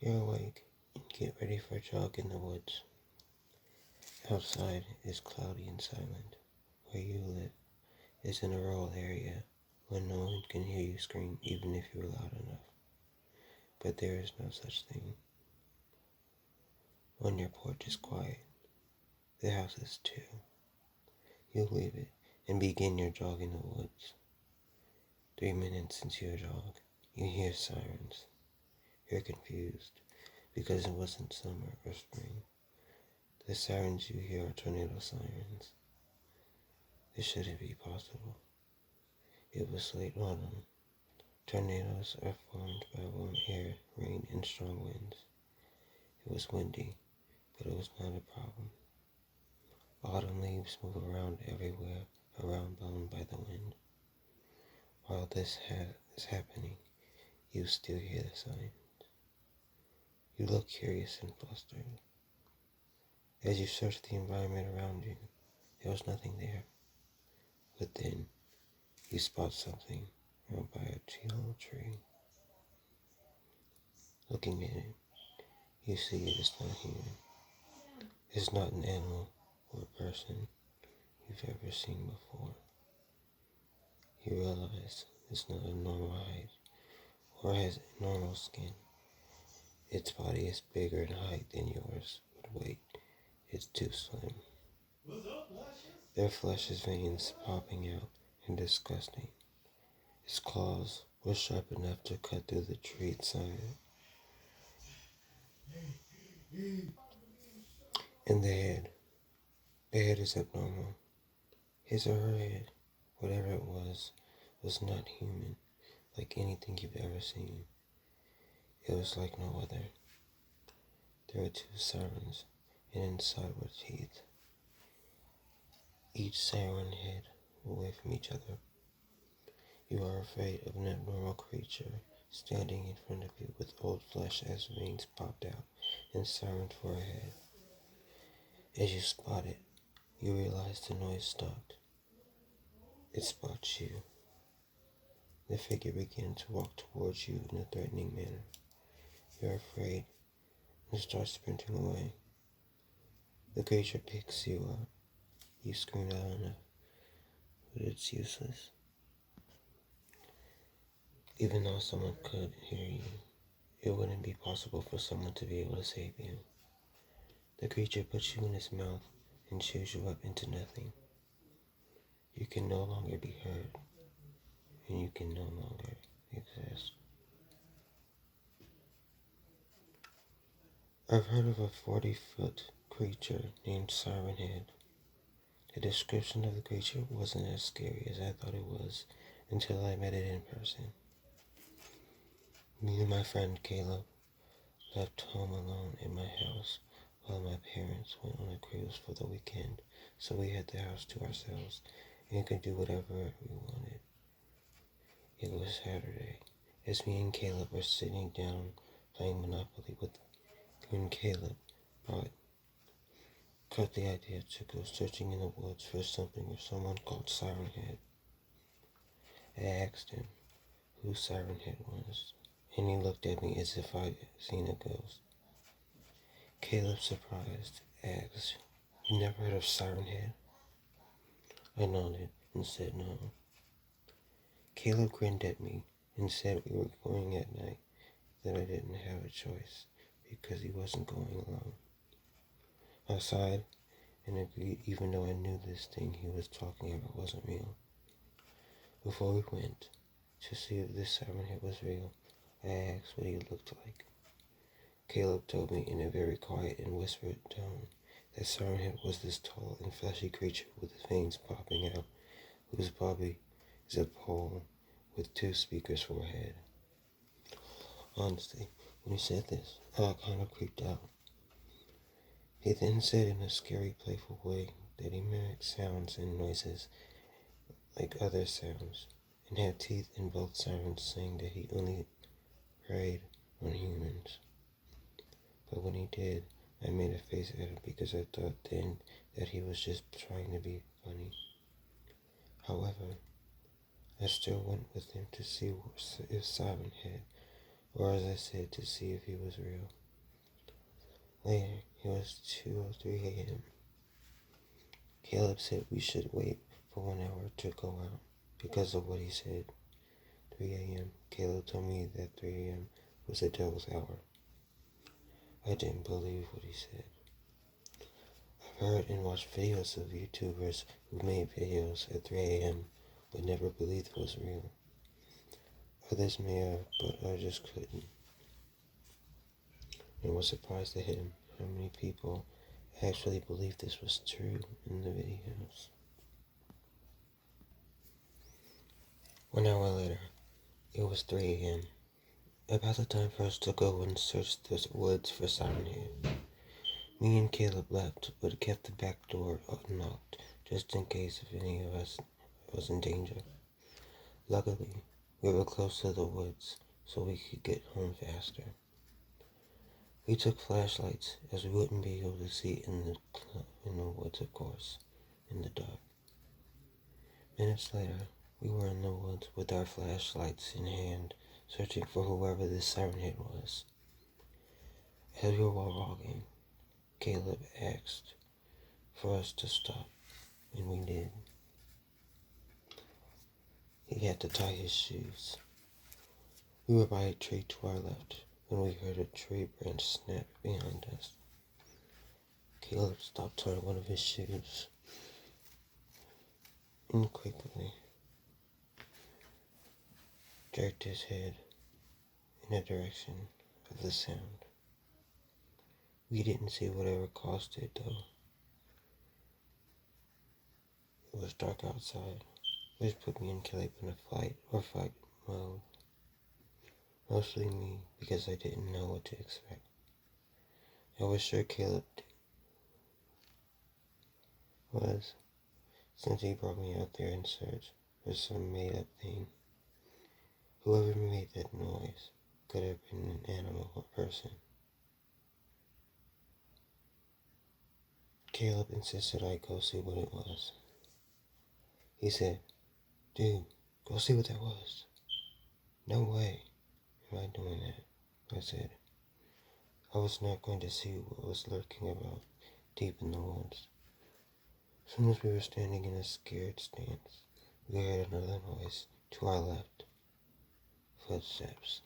You're awake and get ready for a jog in the woods. Outside is cloudy and silent. Where you live is in a rural area where no one can hear you scream even if you're loud enough. But there is no such thing. On your porch is quiet. The house is too. You leave it and begin your jog in the woods. 3 minutes into your jog, you hear sirens. You're confused because it wasn't summer or spring. The sirens you hear are tornado sirens. This shouldn't be possible. It was late autumn. Tornadoes are formed by warm air, rain, and strong winds. It was windy, but it was not a problem. Autumn leaves move around everywhere, around blown by the wind. While this is happening, you still hear the signs. You look curious and flustered. As you search the environment around you, there was nothing there. But then, you spot something around by a tall tree. Looking at it, you see it is not human. It's not an animal or a person you've ever seen before. You realize it's not a normal height or has normal skin. Its body is bigger in height than yours, but weight is too slim. Their flesh is veins popping out and disgusting. Its claws were sharp enough to cut through the tree inside. And the head is abnormal. His or her head, whatever it was not human, like anything you've ever seen. It was like no other. There were 2 sirens, and inside were teeth. Each siren head away from each other. You are afraid of an abnormal creature standing in front of you with old flesh as veins popped out and sirens for a head. As you spot it, you realize the noise stopped. It spots you. The figure began to walk towards you in a threatening manner. You're afraid and start sprinting away. The creature picks you up. You scream loud enough, but it's useless. Even though someone could hear you, it wouldn't be possible for someone to be able to save you. The creature puts you in its mouth and chews you up into nothing. You can no longer be heard, and you can no longer exist. I've heard of a 40-foot creature named Siren Head. The description of the creature wasn't as scary as I thought it was until I met it in person. Me and my friend Caleb left home alone in my house while my parents went on a cruise for the weekend, so we had the house to ourselves and could do whatever we wanted. It was Saturday, as me and Caleb were sitting down playing Monopoly with when Caleb caught the idea to go searching in the woods for something or someone called Siren Head. I asked him who Siren Head was, and he looked at me as if I'd seen a ghost. Caleb, surprised, asked, "You never heard of Siren Head?" I nodded and said no. Caleb grinned at me and said we were going at night, that I didn't have a choice because he wasn't going alone. I sighed and agreed, even though I knew this thing he was talking about wasn't real. Before we went to see if this Siren Head was real, I asked what he looked like. Caleb told me in a very quiet and whispered tone that Siren Head was this tall and fleshy creature with veins popping out, whose body is a pole with 2 speakers for a head. Honestly, when he said this, I got kind of creeped out. He then said in a scary, playful way that he mimicked sounds and noises like other sounds, and had teeth in both sirens, saying that he only preyed on humans. But when he did, I made a face at him because I thought then that he was just trying to be funny. However, I still went with him to see if Siren Head or as I said, to see if he was real. Later, it was 2:03 a.m. Caleb said we should wait for 1 hour to go out because of what he said. 3 a.m. Caleb told me that 3 a.m. was the devil's hour. I didn't believe what he said. I've heard and watched videos of YouTubers who made videos at 3 a.m. but never believed it was real. Others may have, but I just couldn't. And was surprised to him how many people actually believed this was true in the videos. 1 hour later, it was 3 a.m. About the time for us to go and search the woods for Siren Head. Me and Caleb left, but kept the back door unlocked, just in case if any of us was in danger. Luckily, we were close to the woods, so we could get home faster. We took flashlights, as we wouldn't be able to see in the woods, of course, in the dark. Minutes later, we were in the woods with our flashlights in hand, searching for whoever this Siren Head was. As we were walking, Caleb asked for us to stop, and we did. He had to tie his shoes. We were by a tree to our left when we heard a tree branch snap behind us. Caleb stopped tying one of his shoes and quickly jerked his head in the direction of the sound. We didn't see whatever caused it, though. It was dark outside, which put me and Caleb in a fight mode. Mostly me, because I didn't know what to expect. I was sure Caleb was, since he brought me out there in search for some made-up thing. Whoever made that noise could have been an animal or person. Caleb insisted I go see what it was. He said, "Dude, go see what that was." "No way am I doing that," I said. I was not going to see what was lurking about deep in the woods. As soon as we were standing in a scared stance, we heard another noise to our left. Footsteps.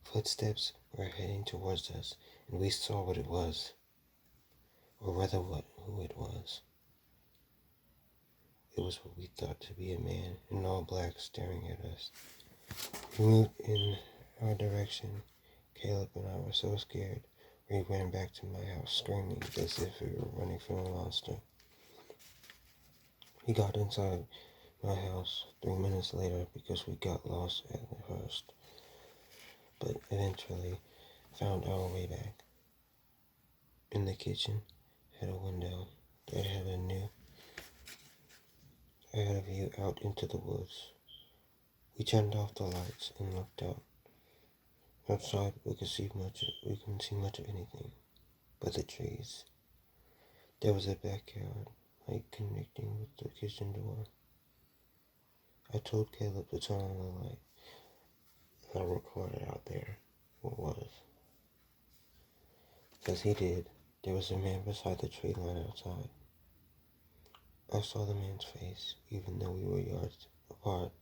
Footsteps were heading towards us, and we saw what it was. Or rather who it was. It was what we thought to be a man in all black staring at us. He moved in our direction. Caleb and I were so scared, we ran back to my house screaming as if we were running from a monster. He got inside my house 3 minutes later because we got lost at first, but eventually found our way back. In the kitchen had a window that had a view out into the woods. We turned off the lights and looked out. Outside, we couldn't see much of anything but the trees. There was a backyard light connecting with the kitchen door. I told Caleb to turn on the light. I recorded out there what was. As he did, there was a man beside the tree line outside. I saw the man's face, even though we were yards apart.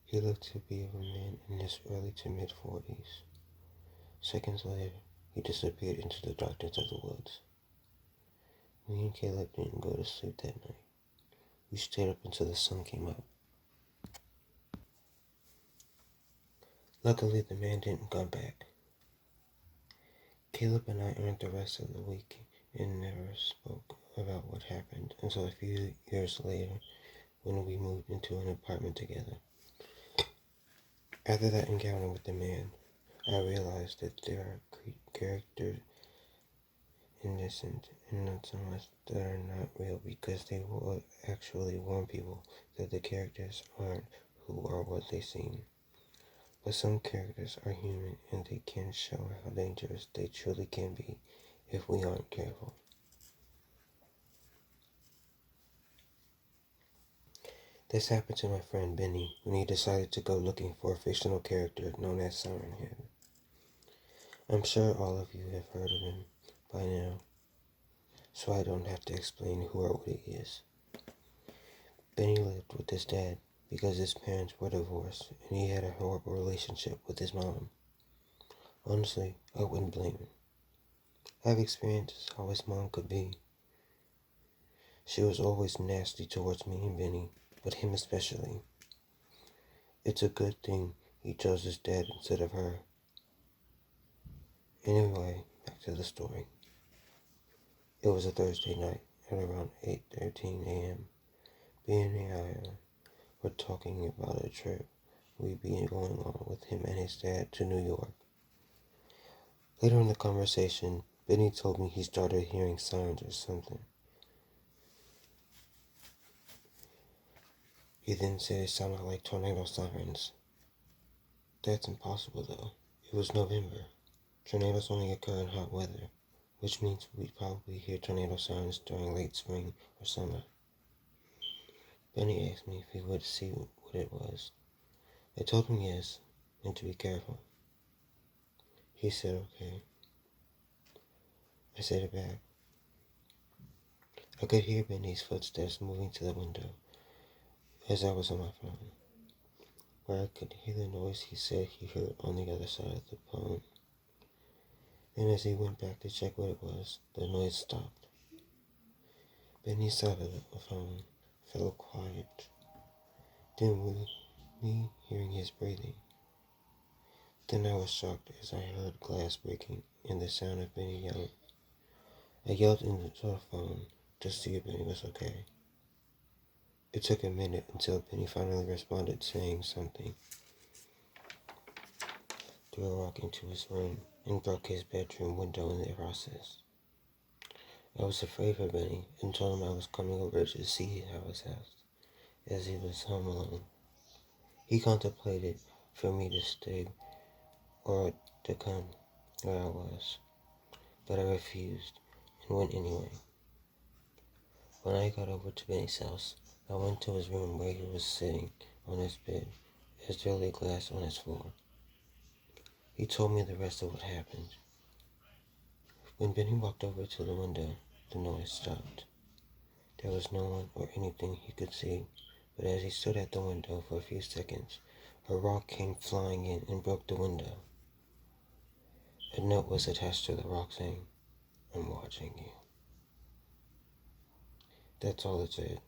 He looked to be a man in his early to mid-40s. Seconds later, he disappeared into the darkness of the woods. Me and Caleb didn't go to sleep that night. We stayed up until the sun came up. Luckily, the man didn't come back. Caleb and I earned the rest of the week and never spoke about what happened until a few years later when we moved into an apartment together. After that encounter with the man, I realized that there are characters innocent and not so much that are not real because they will actually warn people that the characters aren't who or what they seem. But some characters are human and they can show how dangerous they truly can be if we aren't careful. This happened to my friend Benny when he decided to go looking for a fictional character known as Siren. I'm sure all of you have heard of him by now, so I don't have to explain who or what he is. Benny lived with his dad because his parents were divorced and he had a horrible relationship with his mom. Honestly, I wouldn't blame him. I've experienced how his mom could be. She was always nasty towards me and Benny, but him especially. It's a good thing he chose his dad instead of her. Anyway, back to the story. It was a Thursday night at around 8:13 a.m. Benny and I were talking about a trip we'd be going on with him and his dad to New York. Later in the conversation, Benny told me he started hearing sirens or something. He then said it sounded like tornado sirens. That's impossible though. It was November. Tornadoes only occur in hot weather, which means we'd probably hear tornado sirens during late spring or summer. Benny asked me if he would see what it was. I told him yes, and to be careful. He said okay. I said it back. I could hear Benny's footsteps moving to the window as I was on my phone, where I could hear the noise he said he heard on the other side of the phone. Then as he went back to check what it was, the noise stopped. Benny's side of the phone fell quiet. Then with me hearing his breathing. Then I was shocked as I heard glass breaking and the sound of Benny yelling. I yelled into the phone to see if Benny was okay. It took a minute until Benny finally responded saying something. Threw a rock into his room and broke his bedroom window in the process. I was afraid for Benny and told him I was coming over to see how his house, as he was home alone. He contemplated for me to stay or to come where I was, but I refused and went anyway. When I got over to Benny's house, I went to his room where he was sitting on his bed, as there lay glass on his floor. He told me the rest of what happened. When Benny walked over to the window, the noise stopped. There was no one or anything he could see, but as he stood at the window for a few seconds, a rock came flying in and broke the window. A note was attached to the rock saying, "I'm watching you." That's all it said.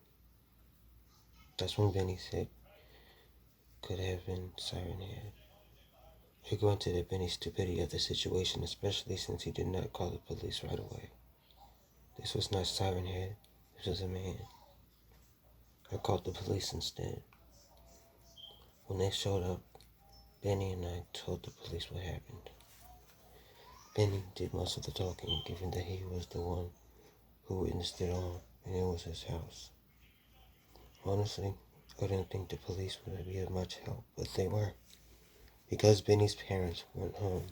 That's when Benny said could have been Siren Head. I grunted at Benny's stupidity of the situation, especially since he did not call the police right away. This was not Siren Head, this was a man. I called the police instead. When they showed up, Benny and I told the police what happened. Benny did most of the talking, given that he was the one who witnessed it all, and it was his house. Honestly, I didn't think the police would be of much help, but they were. Because Benny's parents weren't home,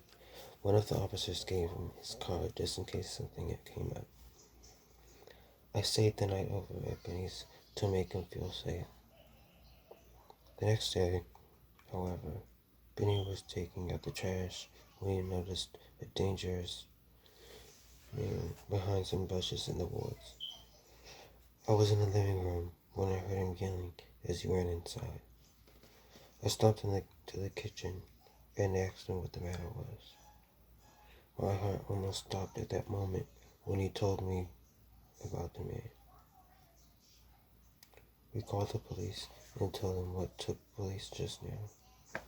one of the officers gave him his card just in case something came up. I stayed the night over at Benny's to make him feel safe. The next day, however, Benny was taking out the trash when he noticed a dangerous man behind some bushes in the woods. I was in the living room when I heard him yelling as he ran inside. I stomped to the kitchen and asked him what the matter was. My heart almost stopped at that moment when he told me about the man. We called the police and told them what took place just now.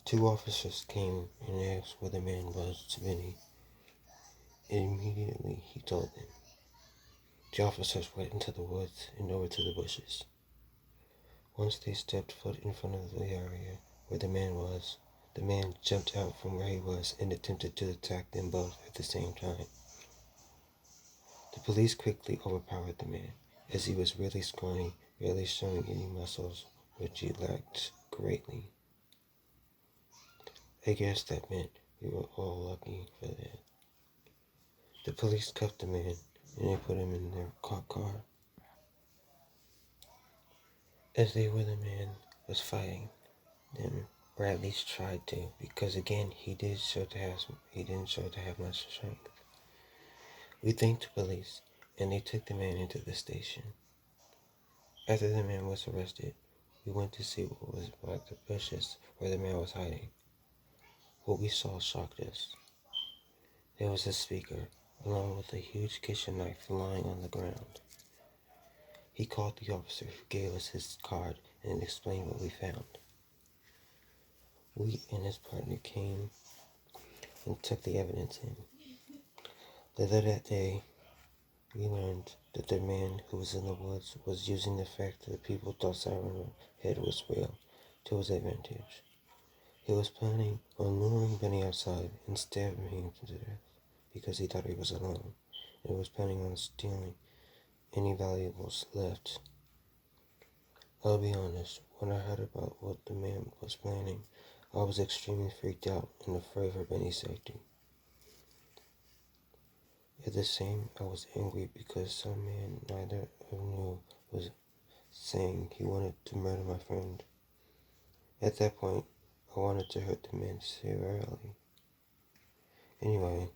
2 officers came and asked where the man was to Benny. Immediately he told them. The officers went into the woods and over to the bushes. Once they stepped foot in front of the area where the man was, the man jumped out from where he was and attempted to attack them both at the same time. The police quickly overpowered the man, as he was really scrawny, barely showing any muscles, which he lacked greatly. I guess that meant we were all lucky for that. The police cuffed the man, and they put him in their cop car. as they were the man was fighting them, or at least tried to, because again he didn't show to have much strength. We thanked the police, and they took the man into the station. After the man was arrested, we went to see what was about the bushes where the man was hiding. What we saw shocked us. There was a speaker, along with a huge kitchen knife lying on the ground. He called the officer who gave us his card and explained what we found. We and his partner came and took the evidence in. Later that day, we learned that the man who was in the woods was using the fact that people thought Siren Head was real to his advantage. He was planning on luring Benny outside and stabbing him to death because he thought he was alone, and was planning on stealing any valuables left. I'll be honest, when I heard about what the man was planning, I was extremely freaked out and afraid for Benny's safety. At the same, I was angry because some man neither of knew was saying he wanted to murder my friend. At that point, I wanted to hurt the man severely. Anyway,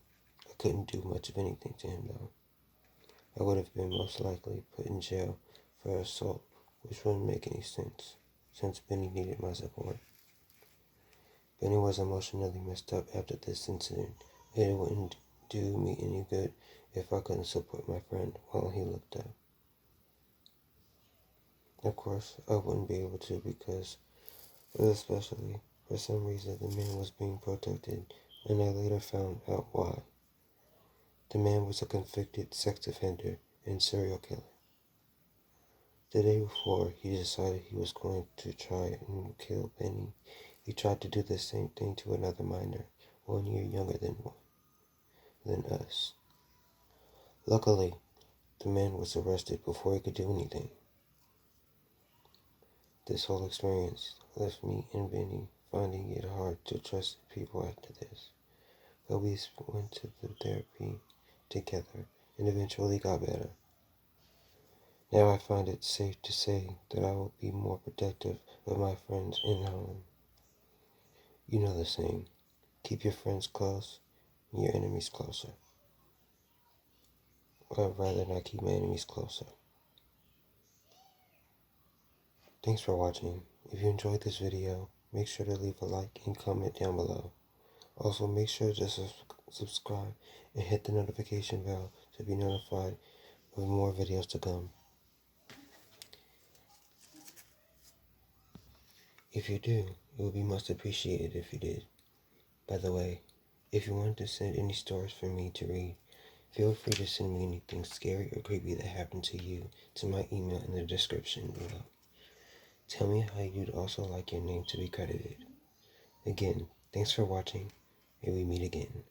I couldn't do much of anything to him though. I would have been most likely put in jail for assault, which wouldn't make any sense, since Benny needed my support. Benny was emotionally messed up after this incident, and it wouldn't do me any good if I couldn't support my friend while he looked up. Of course, I wouldn't be able to because, especially, for some reason the man was being protected, and I later found out why. The man was a convicted sex offender and serial killer. The day before he decided he was going to try and kill Benny, he tried to do the same thing to another minor, 1 year younger than us. Luckily, the man was arrested before he could do anything. This whole experience left me and Benny finding it hard to trust people after this, but we went to the therapy together and eventually got better. Now I find it safe to say that I will be more protective of my friends in home. You know the saying, keep your friends close and your enemies closer. Or I'd rather not keep my enemies closer. Thanks for watching. If you enjoyed this video, make sure to leave a like and comment down below. Also, make sure to subscribe and hit the notification bell to be notified of more videos to come. If you do, it would be most appreciated if you did. By the way, if you want to send any stories for me to read, feel free to send me anything scary or creepy that happened to you to my email in the description below. Tell me how you'd also like your name to be credited. Again, thanks for watching, and we meet again.